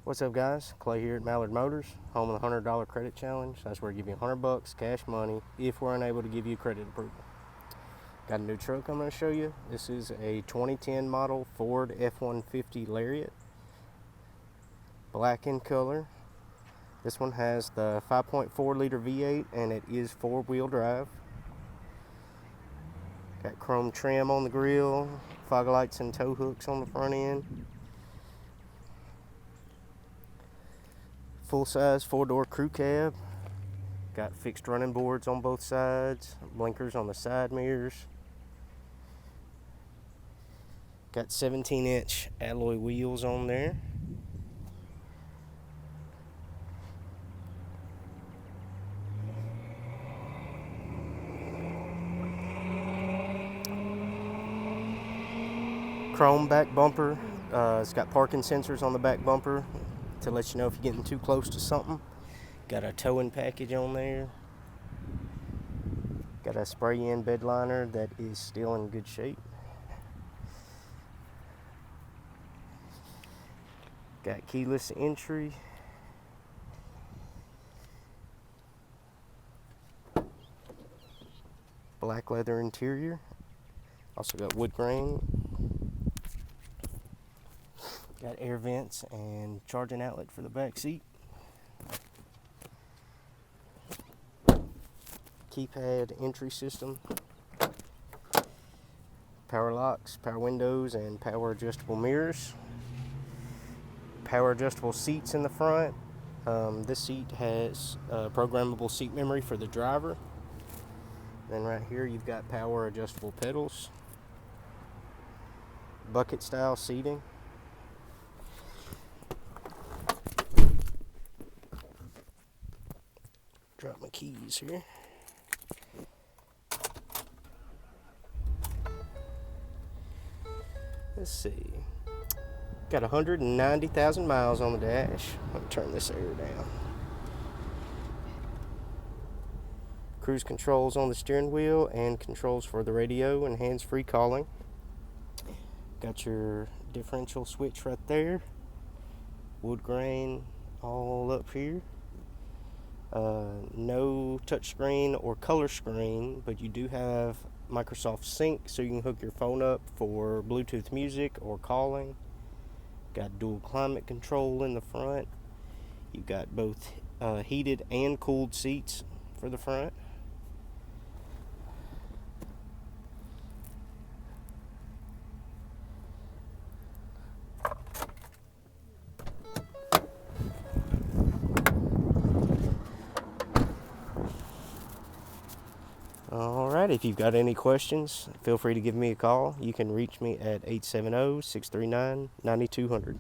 What's up, guys? Clay here at Mallard Motors, home of the $100 credit challenge. That's where we give you $100 cash money if we're unable to give you credit approval. Got a new truck I'm going to show you. This is a 2010 model Ford F-150 Lariat, black in color. This one has the 5.4 liter V8 and it is 4-wheel drive. Got chrome trim on the grille, fog lights and tow hooks on the front end. Full-size 4-door crew cab. Got fixed running boards on both sides, blinkers on the side mirrors. Got 17-inch alloy wheels on there. Chrome back bumper. It's got parking sensors on the back bumper to let you know if you're getting too close to something. Got a towing package on there. Got a spray-in bed liner that is still in good shape. Got keyless entry. Black leather interior. Also got wood grain. Got air vents and charging outlet for the back seat. Keypad entry system. Power locks, power windows, and power adjustable mirrors. Power adjustable seats in the front. This seat has programmable seat memory for the driver. Then right here you've got power adjustable pedals. Bucket style seating. Drop my keys here. Let's see. Got 190,000 miles on the dash. Let me turn this air down. Cruise controls on the steering wheel and controls for the radio and hands-free calling. Got your differential switch right there. Wood grain all up here. No touchscreen or color screen, but you do have Microsoft Sync, so you can hook your phone up for Bluetooth music or calling. Got dual climate control in the front. You've got both heated and cooled seats for the front. Alright, if you've got any questions, feel free to give me a call. You can reach me at 870-639-9200.